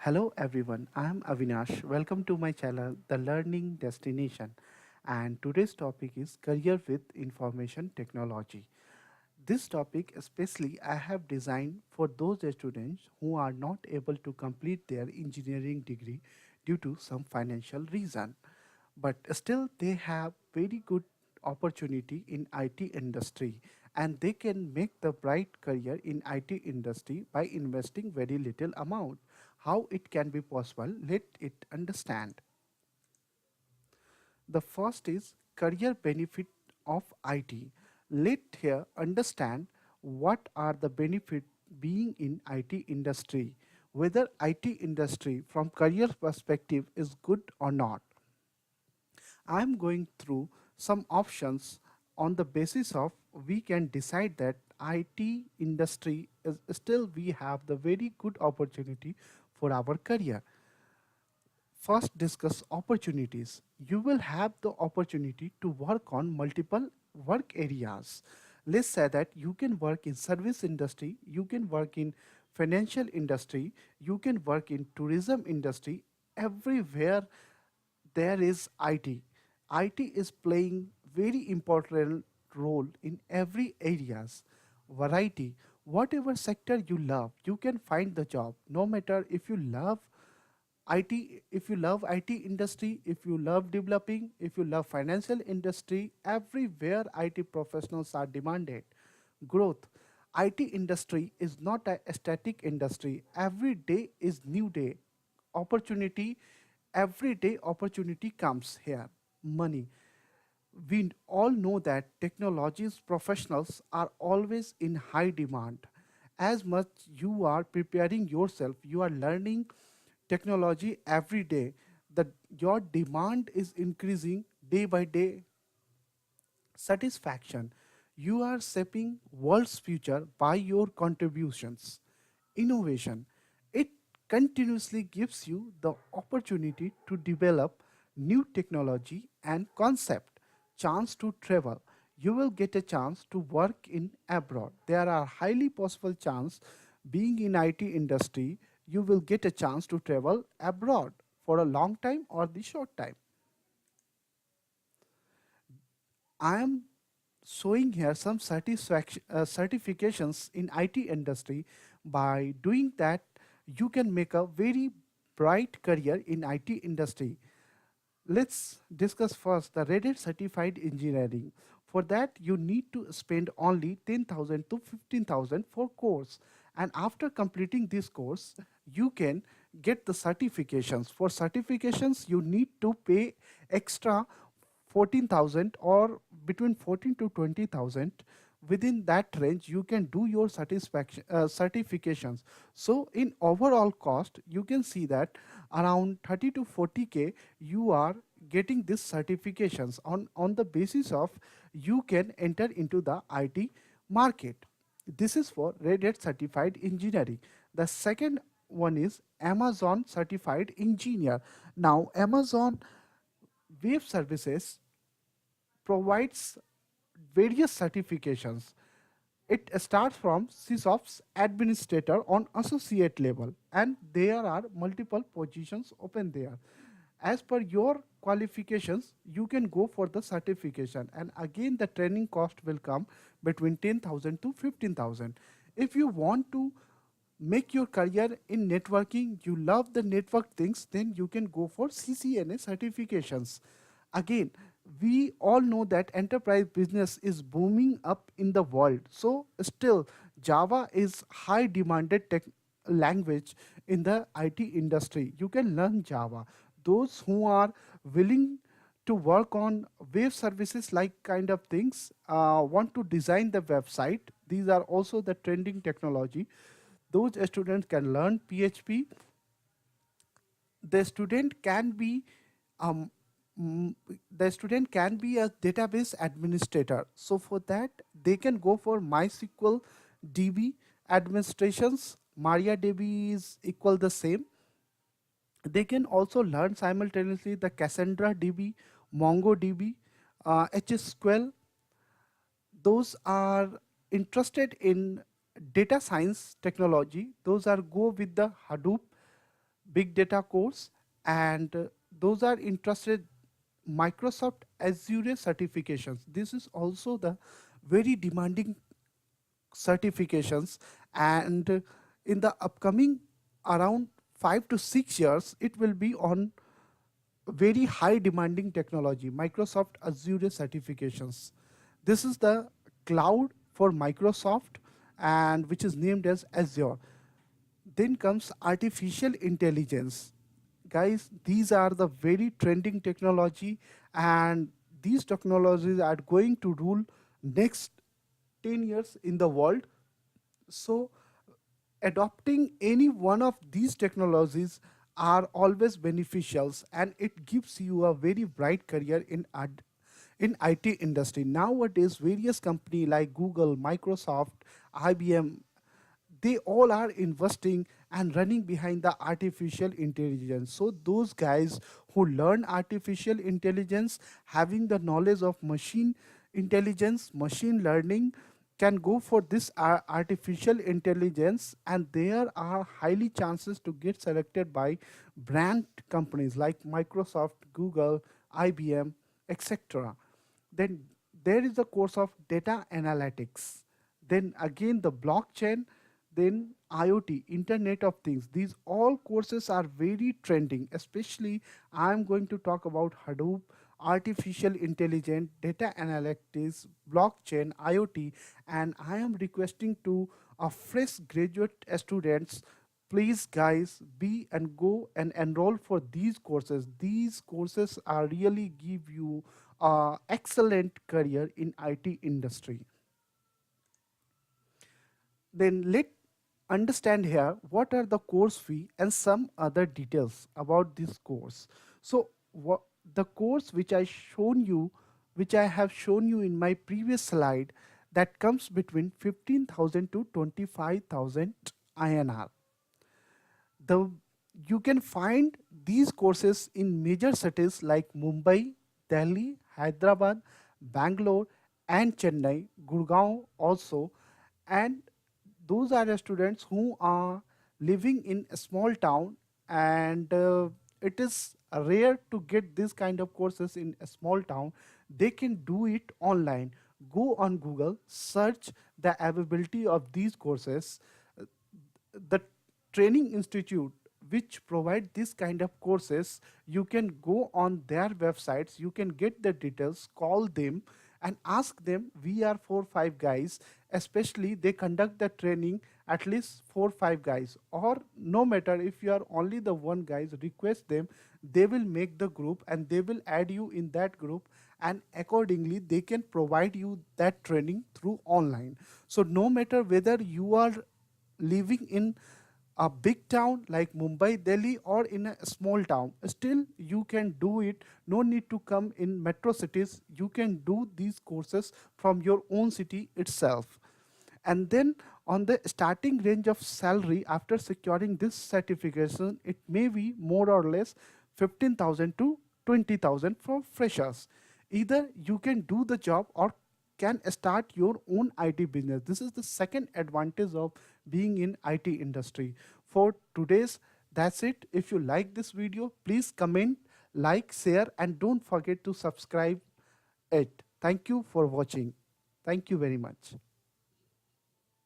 Hello everyone, I am Avinash. Welcome to my channel, The Learning Destination. And today's topic is Career with Information Technology. This topic, especially, I have designed for those students who are not able to complete their engineering degree due to some financial reason, but still they have very good opportunity in IT industry and they can make the bright career in IT industry by investing very little amount. How it can be possible? Let it understand. The first is career benefit of IT. Let here understand what are the benefit being in IT industry, whether IT industry from career perspective is good or not. I am going through some options on the basis of we can decide that IT industry is still we have the very good opportunity for our career. First, discuss opportunities. You will have the opportunity to work on multiple work areas. Let's say that you can work in service industry, you can work in financial industry, you can work in tourism industry. Everywhere there is IT. IT is playing very important role in every areas. Variety. Whatever sector you love, you can find the job. No matter if you love IT, if you love IT industry, if you love developing, if you love financial industry, everywhere IT professionals are demanded. Growth. IT industry is not a static industry. Every day is new day. Opportunity, every day opportunity comes here. Money. We all know that technologies professionals are always in high demand. As much you are preparing yourself, you are learning technology every day, that your demand is increasing day by day. Satisfaction. You are shaping world's future by your contributions. Innovation. It continuously gives you the opportunity to develop new technology and concept. Chance to travel. You will get a chance to work in abroad. There are highly possible chance being in IT industry, you will get a chance to travel abroad for a long time or the short time. I am showing here some certifications in IT industry. By doing that, you can make a very bright career in IT industry. Let's discuss first the Red Hat certified engineering. For that, you need to spend only 10,000 to 15,000 for course. And after completing this course, you can get the certifications. For certifications, you need to pay extra 14,000 or between 14 to 20,000. Within that range you can do your certifications. So in overall cost you can see that around 30 to 40k you are getting these certifications. On the basis of you can enter into the IT market. This is for Red Hat certified engineering. The second one is Amazon certified engineer. Now Amazon Web Services provides various certifications. It starts from SysOps administrator on associate level, and there are multiple positions open there. As per your qualifications, you can go for the certification, and again the training cost will come between 10,000 to 15,000. If you want to make your career in networking, you love the network things, then you can go for CCNA certifications. Again, we all know that enterprise business is booming up in the world. So still Java is high demanded tech language in the IT industry. You can learn Java. Those who are willing to work on web services like kind of things, want to design the website, these are also the trending technology. Those students can learn PHP. The student can be um, the student can be a database administrator. So for that, they can go for MySQL DB administrations. MariaDB is equal the same. They can also learn simultaneously the Cassandra DB, MongoDB, HSQL. Those are interested in data science technology. Those are go with the Hadoop. big data course, and those are interested Microsoft Azure certifications. This is also the very demanding certifications, and in the upcoming around 5 to 6 years it will be on very high demanding technology, Microsoft Azure certifications. This is the cloud for Microsoft, and which is named as Azure. Then comes artificial intelligence. Guys, these are the very trending technology, and these technologies are going to rule next 10 years in the world. So adopting any one of these technologies are always beneficials, and it gives you a very bright career in IT industry. Nowadays various company like Google, Microsoft, IBM, they all are investing and running behind the artificial intelligence. So those guys who learn artificial intelligence, having the knowledge of machine intelligence, machine learning, can go for this artificial intelligence, and there are highly chances to get selected by brand companies like Microsoft, Google, IBM, etc. Then there is the course of data analytics, then again the blockchain, then IoT, Internet of Things. These all courses are very trending. Especially I am going to talk about Hadoop, artificial intelligence, data analytics, blockchain, IoT, and I am requesting to fresh graduate students, please guys be and go and enroll for these courses. These courses are really give you excellent career in IT industry. Then let understand here what are the course fee and some other details about this course. So the course which I have shown you in my previous slide, that comes between 15,000 to 25,000 INR. The you can find these courses in major cities like Mumbai, Delhi, Hyderabad, Bangalore, and Chennai, Gurgaon also, and those are the students who are living in a small town, and it is rare to get this kind of courses in a small town. They can do it online. Go on Google, search the availability of these courses. The training institute which provide this kind of courses, you can go on their websites, you can get the details, call them and ask them. We are 4 5 guys, especially they conduct the training at least 4 5 guys, or no matter if you are only the one guys, request them. They will make the group and they will add you in that group, and accordingly they can provide you that training through online. So no matter whether you are living in a big town like Mumbai, Delhi, or in a small town, still you can do it. No need to come in metro cities. You can do these courses from your own city itself. And then on the starting range of salary after securing this certification, it may be more or less 15,000 to 20,000 for freshers. Either you can do the job or can start your own IT business. This is the second advantage of being in IT industry. For today's, that's it. If you like this video, please comment, like, share, and don't forget to subscribe it. Thank you for watching. Thank you very much.